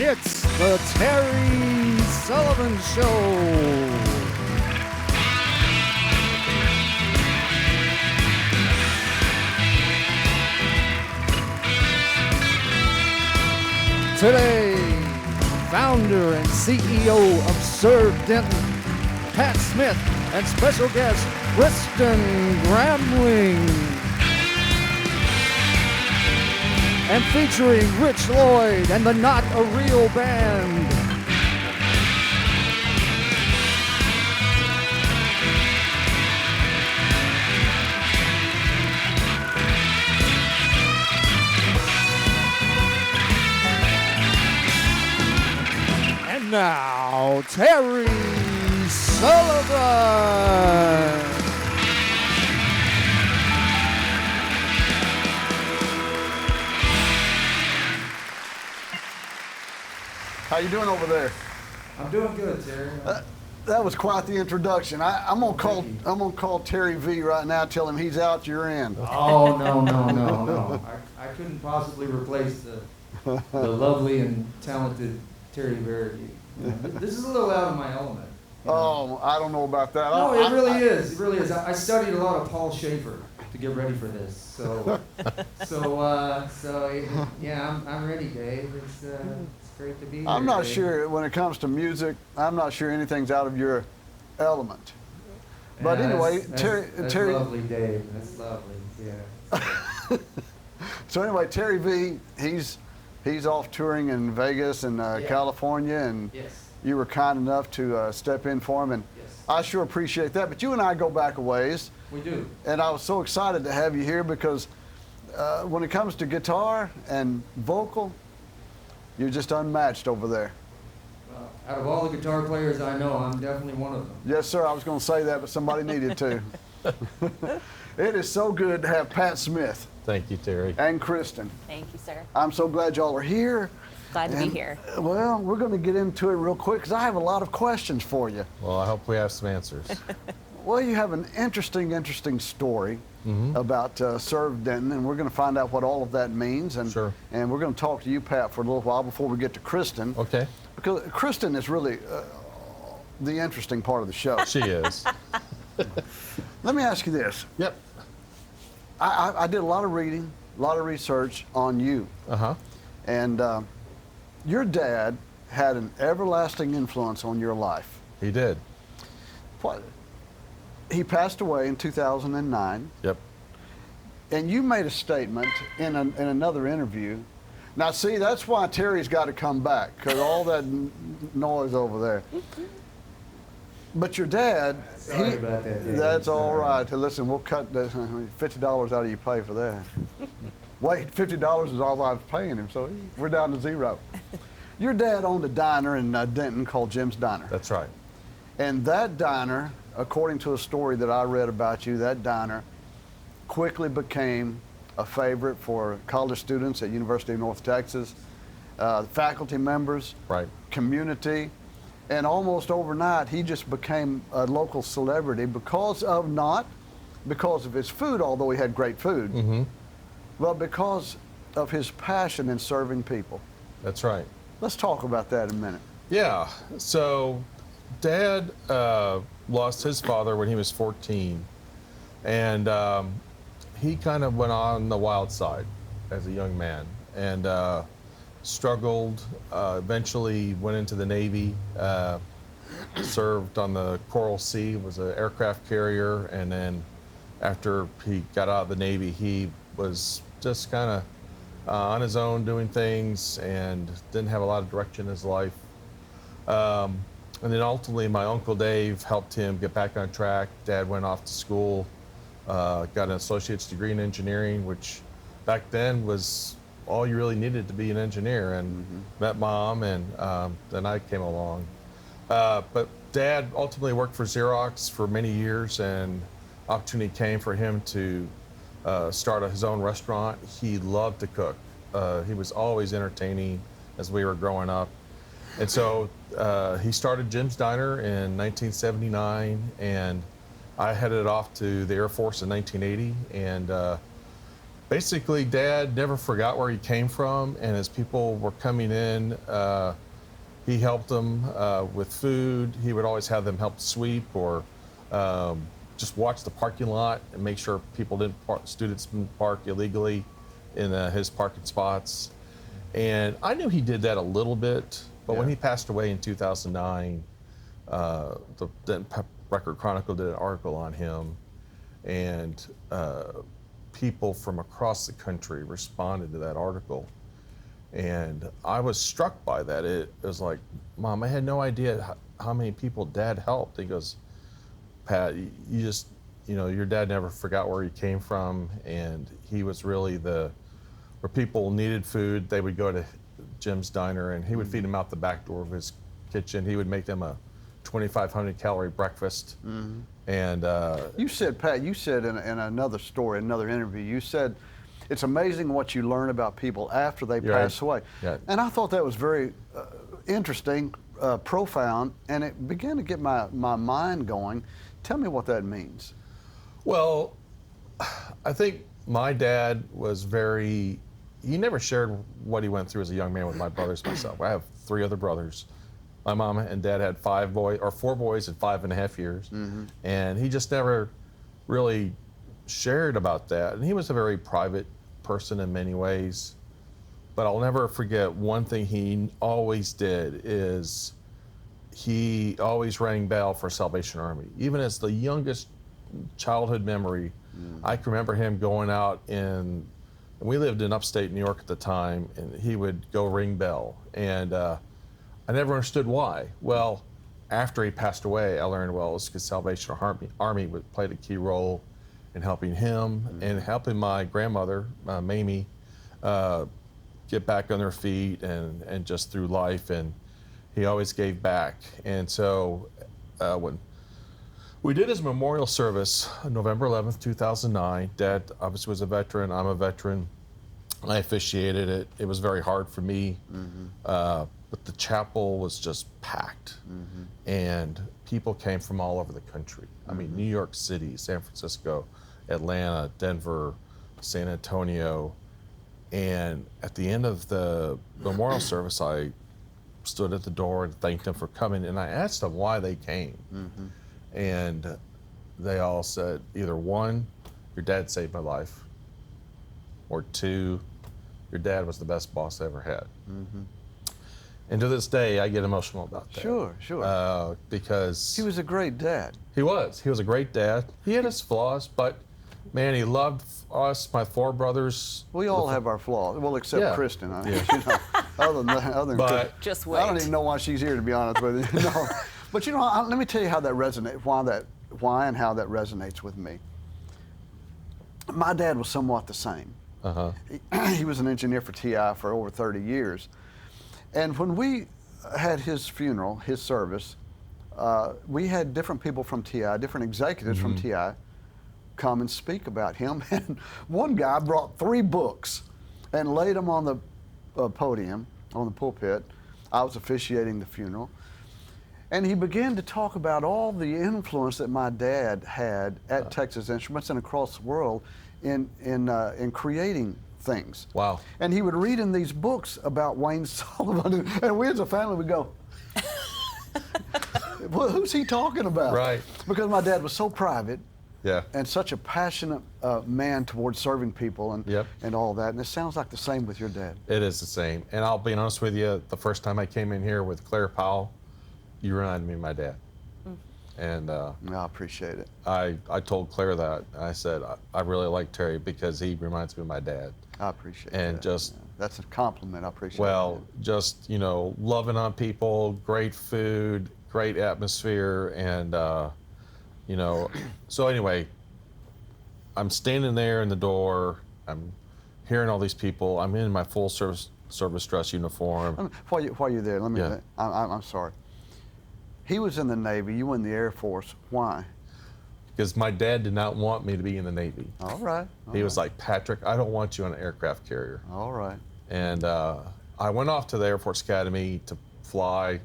It's the Terry Sullivan Show. Today, founder and CEO of Serve Denton, Pat Smith, and special guest, Kristen Gramling. And featuring Rich Lloyd and the Not a Real Band. And now, Terry Sullivan. How you doing over there? I'm doing good, Terry. That was quite the introduction. I'm gonna call Terry V right now. Tell him he's out. You're in. Oh no! I couldn't possibly replace the lovely and talented Terry Verity. This is a little out of my element. Oh, I don't know about that. No, it really is. It really is. I studied a lot of Paul Schaefer to get ready for this. So yeah, I'm ready, Dave. It's great to be here. I'm not Dave. sure when it comes to music. I'm not sure anything's out of your element. But Yeah, anyway, that's Terry. lovely, Dave. That's lovely. Yeah. So anyway, Terry V. He's off touring in Vegas and California, and Yes. you were kind enough to step in for him, and Yes. I sure appreciate that. But you and I go back a ways. We do. And I was so excited to have you here because when it comes to guitar and vocal, you're just unmatched over there. Well, out of all the guitar players I know, I'm definitely one of them. Yes, sir. I was going to say that, but somebody needed to. It is so good to have Pat Smith Thank you, Terry. and Kristen. Thank you, sir. I'm so glad y'all are here. Glad to be And, here. Well, we're going to get into it real quick because I have a lot of questions for you. Well, I hope we have some answers. Well, you have an interesting story about Serve Denton, and we're going to find out what all of that means. And, Sure. And we're going to talk to you, Pat, for a little while before we get to Kristen. Okay. Because Kristen is really the interesting part of the show. She is. Let me ask you this. Yep. I did a lot of reading, a lot of research on you. Uh-huh. And your dad had an everlasting influence on your life. He did. What? He passed away in 2009. Yep. And you made a statement in another interview. Now, see, that's why Terry's got to come back, because all that noise over there. But your dad, Sorry about that, Dave. that's all Sorry. right. Listen, we'll cut the $50 out of your pay for that. Wait, $50 is all I was paying him, so we're down to zero. Your dad owned a diner in Denton called Jim's Diner. That's right. And that diner, according to a story that I read about you, that diner quickly became a favorite for college students at University of North Texas, faculty members, Right. community, and almost overnight he just became a local celebrity not because of his food, although he had great food, but because of his passion in serving people. That's right. Let's talk about that in a minute. Yeah. So, Dad lost his father when he was 14, and he kind of went on the wild side as a young man, and struggled. Eventually, went into the Navy. Served on the Coral Sea, was an aircraft carrier, and then after he got out of the Navy, he was just kind of on his own doing things and didn't have a lot of direction in his life. And then ultimately, my Uncle Dave helped him get back on track. Dad went off to school, got an associate's degree in engineering, which back then was all you really needed to be an engineer, and met Mom, and then I came along. But Dad ultimately worked for Xerox for many years, and opportunity came for him to start his own restaurant. He loved to cook. He was always entertaining as we were growing up. And so he started Jim's Diner in 1979, and I headed off to the Air Force in 1980, and Basically, Dad never forgot where he came from, and as people were coming in, he helped them with food. He would always have them help sweep or just watch the parking lot and make sure students didn't park illegally in his parking spots. And I knew he did that a little bit, but when he passed away in 2009, the Denton Record Chronicle did an article on him, and people from across the country responded to that article. And I was struck by that. It was like, Mom, I had no idea how many people Dad helped. He goes, Pat, your dad never forgot where he came from, and he was really where people needed food, they would go to Jim's Diner, and he would feed them out the back door of his kitchen. He would make them a 2,500 calorie breakfast. And you said, Pat, in another story, another interview, you said, it's amazing what you learn about people after they pass away. Yeah. And I thought that was very interesting, profound, and it began to get my mind going. Tell me what that means. Well, I think my dad was he never shared what he went through as a young man with my brothers and myself. I have 3 other brothers. My mom and dad had 4 boys in 5.5 years. And he just never really shared about that. And he was a very private person in many ways. But I'll never forget one thing he always did is he always rang bell for Salvation Army. Even as the youngest childhood memory, I can remember him going out and we lived in upstate New York at the time, and he would go ring bell. And I never understood why. Well, after he passed away, I learned, well, it's because Salvation Army played a key role in helping him and helping my grandmother, Mamie, get back on their feet and just through life. And he always gave back. And so when we did his memorial service on November 11th, 2009, Dad obviously was a veteran, I'm a veteran. I officiated it. It was very hard for me, but the chapel was just packed. And people came from all over the country. I mean, New York City, San Francisco, Atlanta, Denver, San Antonio. And at the end of the memorial service, I stood at the door and thanked them for coming, and I asked them why they came. And they all said, either 1, your dad saved my life, or 2, your dad was the best boss I ever had. And to this day, I get emotional about that. Sure. Because he was a great dad. He was a great dad. He had his flaws, but man, he loved us, my 4 brothers. We all have our flaws, well, except Kristen. Other than but Kristen, just wait. I don't even know why she's here, to be honest with you. No. But let me tell you how that resonates, why and how that resonates with me. My dad was somewhat the same. He was an engineer for TI for over 30 years. And when we had his funeral, his service, we had different people from TI, different executives from TI come and speak about him. And one guy brought 3 books and laid them on the podium, on the pulpit. I was officiating the funeral. And he began to talk about all the influence that my dad had at Texas Instruments and across the world in creating things. Wow. And he would read in these books about Wayne Sullivan, and we as a family would go, well, who's he talking about? Right. Because my dad was so private Yeah. and such a passionate man towards serving people and all that. And it sounds like the same with your dad. It is the same. And I'll be honest with you, the first time I came in here with Claire Powell, you reminded me of my dad. And I appreciate it. I told Claire that. I said, I really like Terry because he reminds me of my dad. I appreciate And that. just, that's a compliment. I appreciate it. well, just, loving on people, great food, great atmosphere. And, so anyway, I'm standing there in the door. I'm hearing all these people. I'm in my full service dress uniform. While you're there, let me. I'm sorry. He was in the Navy. You were in the Air Force. Why? Because my dad did not want me to be in the Navy. All right. He was like, Patrick, I don't want you on an aircraft carrier. All right. And I went off to the Air Force Academy to fly.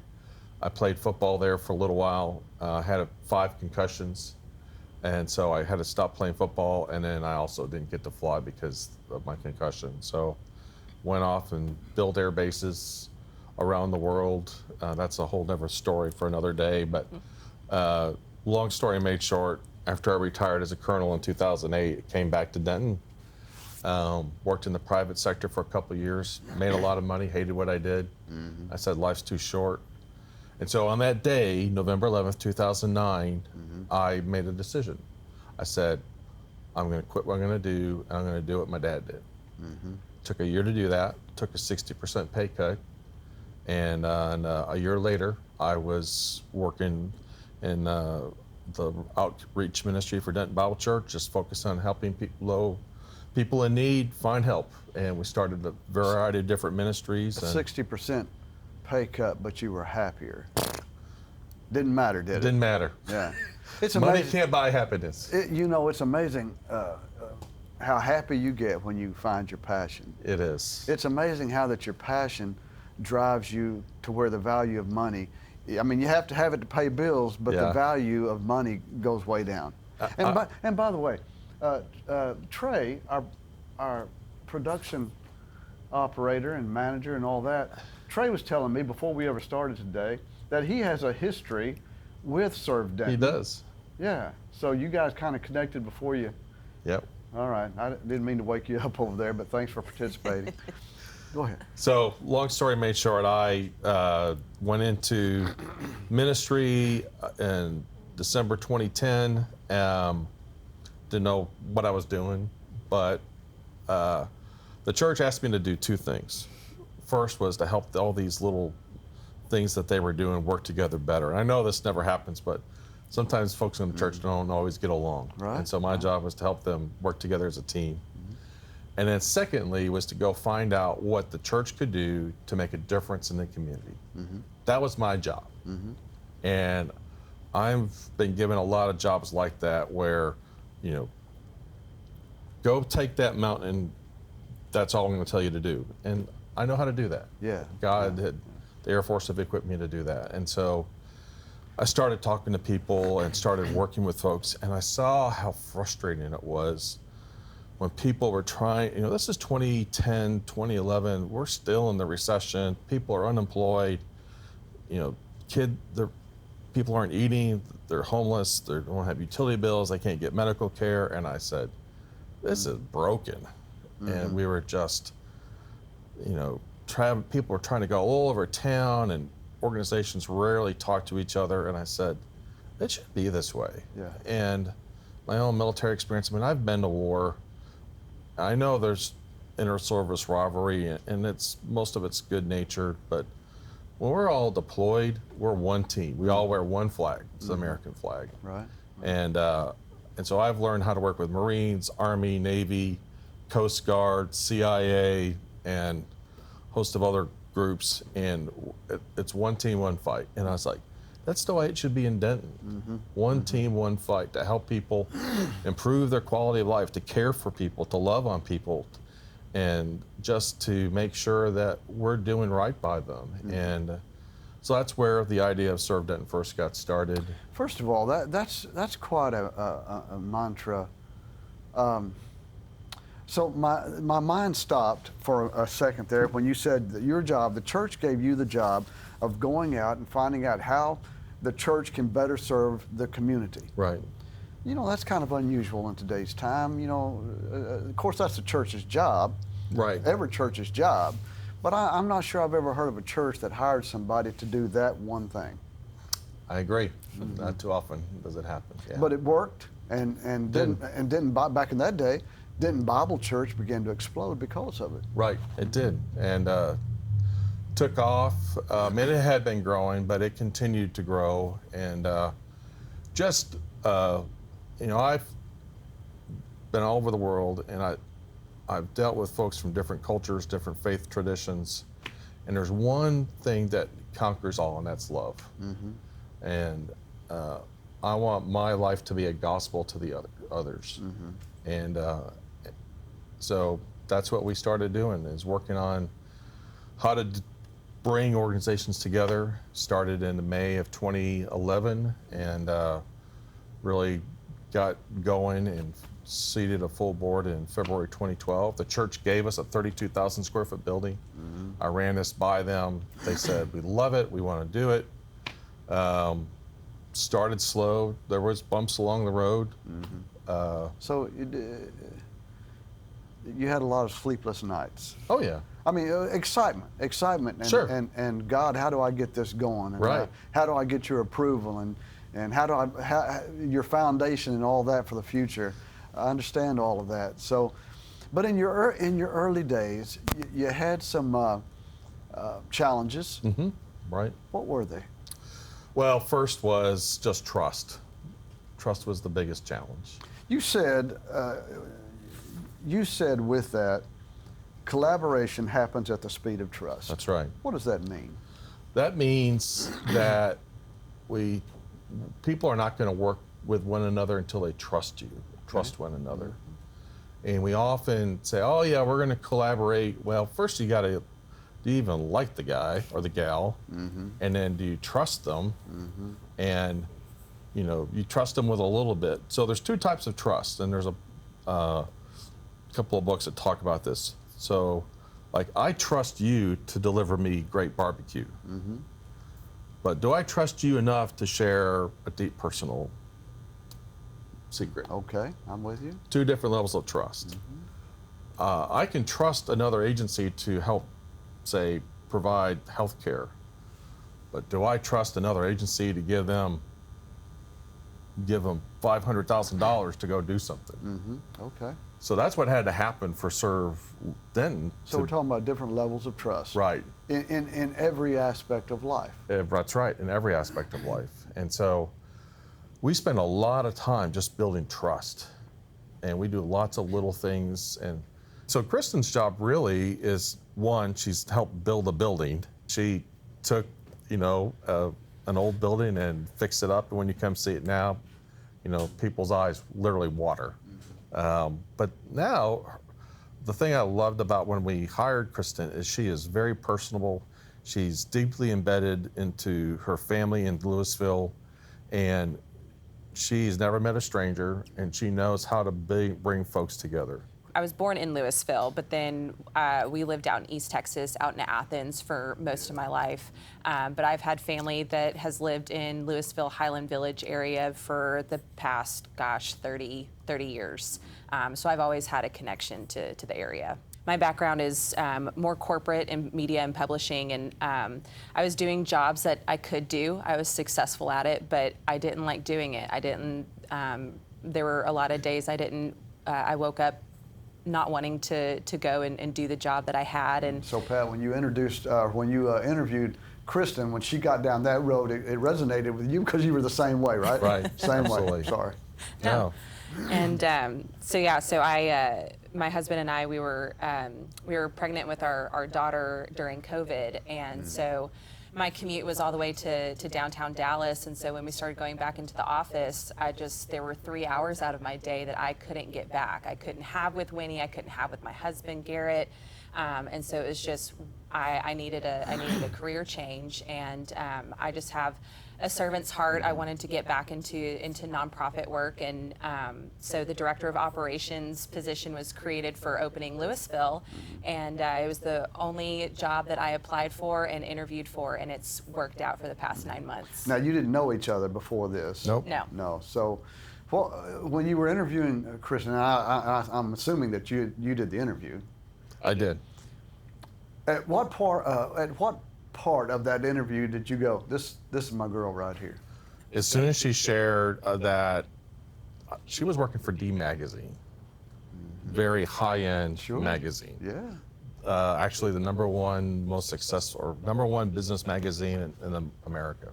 I played football there for a little while. Had 5 concussions. And so I had to stop playing football. And then I also didn't get to fly because of my concussion. So went off and built air bases around the world. That's a whole nother story for another day. But long story made short, after I retired as a colonel in 2008, I came back to Denton. Worked in the private sector for a couple of years, made a lot of money, hated what I did. I said, life's too short. And so on that day, November 11th, 2009, I made a decision. I said, I'm going to quit what I'm going to do, and I'm going to do what my dad did. Took a year to do that, took a 60% pay cut, and a year later, I was working in the outreach ministry for Denton Bible Church, just focused on helping people in need find help. And we started a variety of different ministries. 60% pay cut, but you were happier. Didn't matter, did it? Didn't matter. Yeah. It's Money amazing. can't buy happiness. It's amazing how happy you get when you find your passion. It is. It's amazing how that your passion drives you to where the value of money, I mean, you have to have it to pay bills, but the value of money goes way down. And by the way, Trey, our production operator and manager and all that, Trey was telling me before we ever started today that he has a history with Serve Denton. He does. Yeah. So you guys kind of connected before you. Yep. All right. I didn't mean to wake you up over there, but thanks for participating. Go ahead. So, long story made short, I went into ministry in December 2010. Didn't know what I was doing, but the church asked me to do two things. First was to help all these little things that they were doing work together better. And I know this never happens, but sometimes folks in the church don't always get along. Right. And so my job was to help them work together as a team. And then secondly was to go find out what the church could do to make a difference in the community. That was my job. And I've been given a lot of jobs like that where, go take that mountain, that's all I'm going to tell you to do. And I know how to do that. Yeah. The Air Force have equipped me to do that. And so I started talking to people and started working with folks, and I saw how frustrating it was when people were trying, this is 2010, 2011, we're still in the recession, people are unemployed, people aren't eating, they're homeless, they don't have utility bills, they can't get medical care, and I said, this is broken. And we were just, people were trying to go all over town, and organizations rarely talk to each other, and I said, it should be this way. Yeah. And my own military experience, I've been to war. I know there's inter-service rivalry, and most of it's good-natured, but when we're all deployed, we're one team. We all wear one flag. It's the American flag. Right. And so I've learned how to work with Marines, Army, Navy, Coast Guard, CIA, and a host of other groups, and it's one team, one fight. And I was like, that's the way it should be in Denton. One team, one fight, to help people improve their quality of life, to care for people, to love on people, and just to make sure that we're doing right by them. And so that's where the idea of Serve Denton first got started. First of all, that's quite a mantra. So my mind stopped for a second there when you said that your job, the church gave you the job of going out and finding out how the church can better serve the community. Right. That's kind of unusual in today's time. Of course, that's the church's job. Right. Every church's job. But I'm not sure I've ever heard of a church that hired somebody to do that one thing. I agree. Not too often does it happen. Yeah. But it worked, and Denton back in that day, Denton Bible Church began to explode because of it. Right, it did, and took off. It had been growing, but it continued to grow, and I've been all over the world, and I've dealt with folks from different cultures, different faith traditions, and there's one thing that conquers all, and that's love. And I want my life to be a gospel to the others, and so that's what we started doing, is working on how to bring organizations together. Started in May of 2011, and really got going in seated a full board in February 2012. The church gave us a 32,000 square foot building. I ran this by them. They said, we love it, we want to do it. Started slow. There was bumps along the road. So you had a lot of sleepless nights. Oh yeah. I mean, excitement, and, Sure. and God, how do I get this going? And Right. how do I get your approval? And how do your foundation and all that for the future? I understand all of that. So, but in your early days, you had some challenges. Right. What were they? Well, first was just trust. Trust was the biggest challenge. You said with that, collaboration happens at the speed of trust. That's right. What does that mean? That means that people are not going to work with one another until they trust you, trust one another. And we often say, oh yeah, we're going to collaborate. Well, first you got to, do you even like the guy or the gal? And then do you trust them? And you trust them with a little bit. So there's two types of trust, and there's a couple of books that talk about this. So, like, I trust you to deliver me great barbecue. But do I trust you enough to share a deep personal secret? Okay, I'm with you. Two different levels of trust. I can trust another agency to help, say, provide health care. But do I trust another agency to give them $500,000 to go do something? Okay. So that's what had to happen for Serve Denton. So we're talking about different levels of trust. Right. In every aspect of life. That's right, in every aspect of life. And so we spend a lot of time just building trust. And we do lots of little things. And so Kristen's job really is, one, she's helped build a building. She took, an old building and fixed it up. And when you come see it now, people's eyes literally water. But now, the thing I loved about when we hired Kristen is she is very personable. She's deeply embedded into her family in Lewisville, and she's never met a stranger, and she knows how to bring folks together. I was born in Lewisville, but then we lived out in East Texas, out in Athens for most of my life. But I've had family that has lived in Lewisville, Highland Village area for the past, 30 years. So I've always had a connection to the area. My background is more corporate in media and publishing, and I was doing jobs that I could do. I was successful at it, but I didn't like doing it. There were a lot of days I woke up not wanting to go and do the job that I had. And so Pat, when you interviewed Kristen, when she got down that road, it resonated with you because you were the same way, right? Right. Same Absolutely. way. Sorry. No. And my husband and I, we were pregnant with our daughter during COVID, and so my commute was all the way to downtown Dallas. And so when we started going back into the office, there were 3 hours out of my day that I couldn't get back. I couldn't have with Winnie. I couldn't have with my husband, Garrett. And so it was just, I needed a career change, and I just have a servant's heart. I wanted to get back into nonprofit work, and so the director of operations position was created for opening Lewisville, and it was the only job that I applied for and interviewed for, and it's worked out for the past 9 months. Now, you didn't know each other before this. Nope. No. So, when you were interviewing Kristen, I'm assuming that you did the interview. I did. At what part of that interview did you go, this is my girl right here? As soon as she shared that she was working for D Magazine, very high-end magazine. Yeah. Actually, the number one most successful, or number one business magazine in America.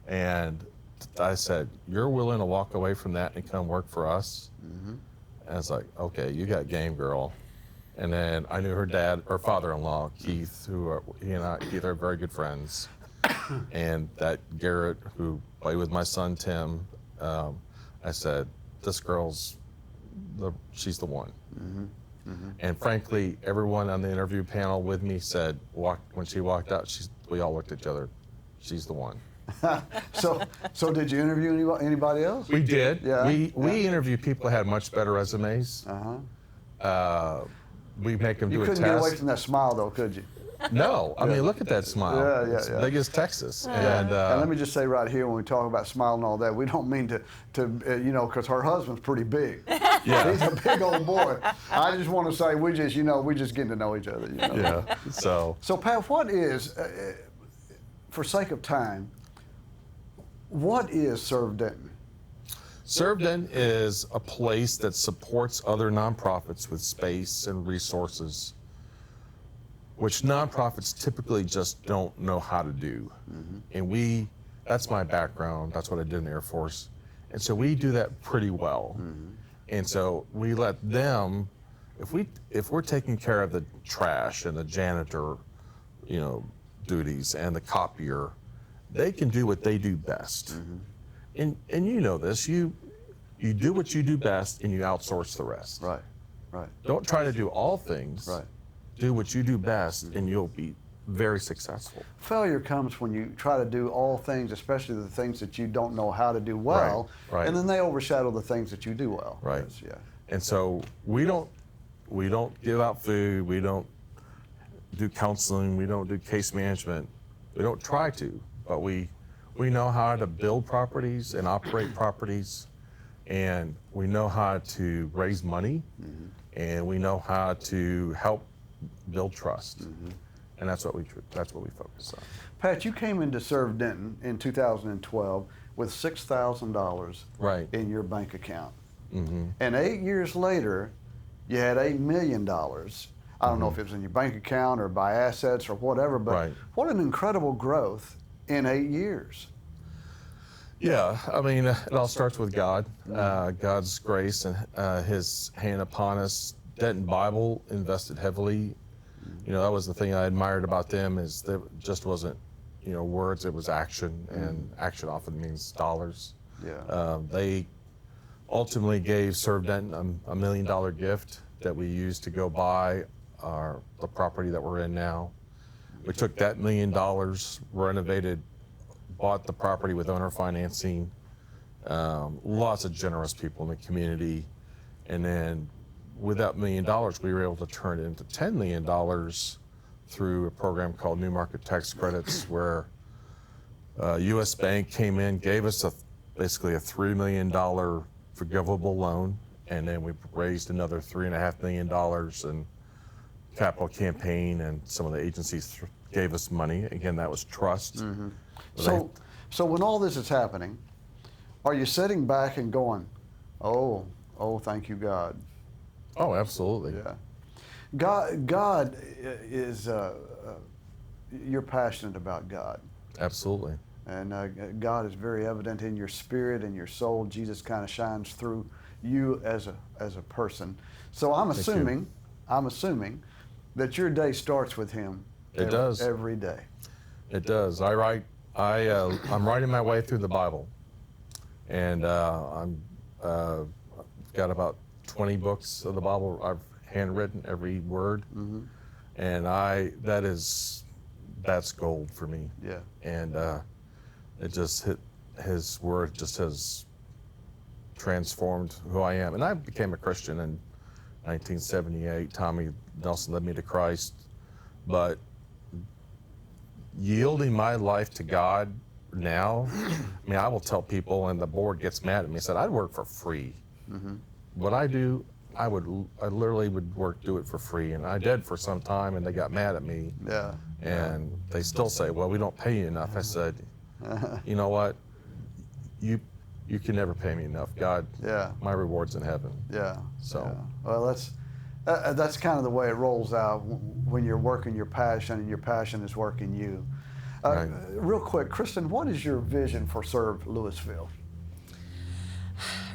And I said, "You're willing to walk away from that and come work for us?" And I was like, "Okay, you got game, girl." And then I knew her father-in-law, Keith, Keith are very good friends. And that Garrett, who played with my son, Tim, I said, this girl's, she's the one. And frankly, everyone on the interview panel with me said, when she walked out, we all looked at each other, she's the one. So did you interview anybody else? We did. Yeah. We interviewed people that had much better resumes. We make them do a test. You couldn't get away from that smile, though, could you? No, I mean, look at that smile. It's big as Texas. And let me just say right here, when we talk about smile and all that, we don't mean to because her husband's pretty big. Yeah. He's a big old boy. I just want to say we just getting to know each other. Yeah. So Pat, what is, for sake of time, what is Serve Denton? Serve Denton is a place that supports other nonprofits with space and resources, which nonprofits typically just don't know how to do. And that's my background, that's what I did in the Air Force. And so we do that pretty well. And so we let them, if we're taking care of the trash and the janitor, duties and the copier, they can do what they do best. And you know this, you do what you do best and you outsource the rest. Right. Don't try to do all things. Right. Do what you do best and you'll be very successful. Failure comes when you try to do all things, especially the things that you don't know how to do well, Right. and then they overshadow the things that you do well. Right. Yeah. And so we don't give out food, we don't do counseling, we don't do case management. We don't try to, but we know how to build properties and operate properties, and we know how to raise money, and we know how to help build trust. And that's what we focus on. Pat, you came into Serve Denton in 2012 with $6,000 in your bank account. And 8 years later, you had $8 million. I don't know if it was in your bank account or by assets or whatever, but what an incredible growth in 8 years. Yeah, I mean, it all starts with God, God's grace and His hand upon us. Denton Bible invested heavily. That was the thing I admired about them, is that it just wasn't, words, it was action, and action often means dollars. Yeah. They ultimately gave Serve Denton a $1 million gift that we used to go buy the property that we're in now. We took that $1 million, renovated, bought the property with owner financing, lots of generous people in the community, and then with that $1 million, we were able to turn it into $10 million through a program called New Market Tax Credits, where U.S. Bank came in, gave us basically a $3 million forgivable loan, and then we raised another $3.5 million in capital campaign, and some of the agencies gave us money. Again, that was trust. So when all this is happening, are you sitting back and going, oh, thank you, God? Oh, absolutely. Yeah. God is, you're passionate about God. Absolutely. And God is very evident in your spirit and your soul. Jesus kind of shines through you as a person. So I'm assuming that your day starts with Him. It does. Every day. It does. I'm writing my way through the Bible, and I've got about 20 books of the Bible I've handwritten, every word, and that's gold for me. Yeah. And His word just has transformed who I am. And I became a Christian in 1978. Tommy Nelson led me to Christ, but yielding my life to God now, I mean, I will tell people, and the board gets mad at me, said I'd work for free. What I do, I literally would do it for free, and I did for some time, and they got mad at me. Yeah. And they still say, well, we don't pay you enough. I said, you know what? You can never pay me enough. God, my reward's in heaven. Yeah. So. Yeah. Well, that's kind of the way it rolls out when you're working your passion and your passion is working you. Right. Real quick, Kristen, what is your vision for Serve Lewisville?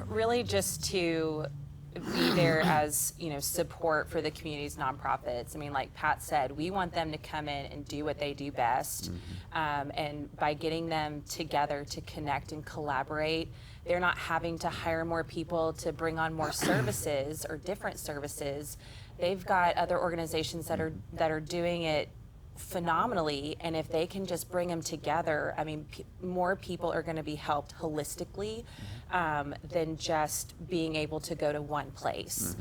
Really just to be there as, support for the community's nonprofits. I mean, like Pat said, we want them to come in and do what they do best. And by getting them together to connect and collaborate, they're not having to hire more people to bring on more services or different services. They've got other organizations that are doing it phenomenally, and if they can just bring them together, I mean, more people are going to be helped holistically than just being able to go to one place.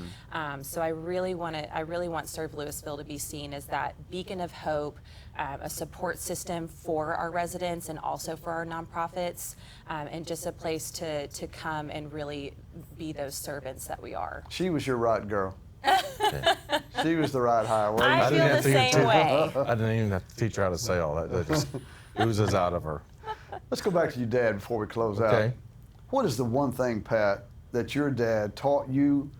So I really want Serve Lewisville to be seen as that beacon of hope, a support system for our residents and also for our nonprofits, and just a place to come and really be those servants that we are. She was your right girl. She was the right hire. I feel the same way. I didn't even have to teach her how to say all that. That just oozes out of her. Let's go back to your dad before we close out. Okay. What is the one thing, Pat, that your dad taught you,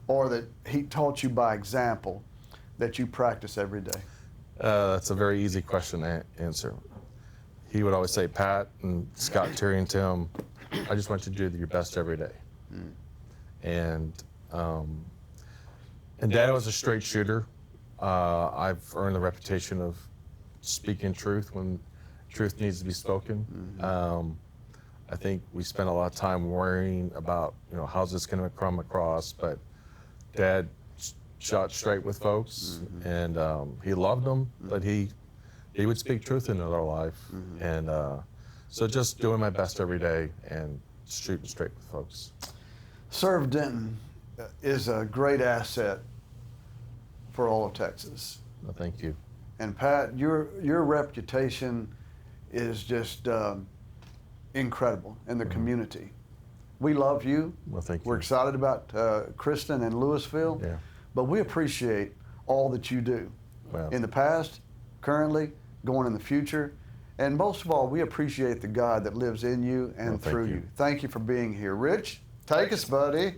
or that he taught you by example, that you practice every day? That's a very easy question to answer. He would always say, Pat and Scott, Terry, and Tim, I just want you to do your best every day. And Dad was a straight shooter. I've earned the reputation of speaking truth when truth needs to be spoken. I think we spent a lot of time worrying about, how's this going to come across, but Dad shot straight with folks, and he loved them, but he would speak truth into their life. And so just doing my best every day and shooting straight with folks. Serve Denton is a great asset for all of Texas. Well, thank you. And Pat, your reputation is just incredible in the community. We love you. Well, thank you. We're excited about Kristen and Lewisville, Yeah. but we appreciate all that you do Well, in the past, currently, going in the future, and most of all, we appreciate the God that lives in you and Well, thank through you. you. Thank you for being here. Rich, take us, buddy.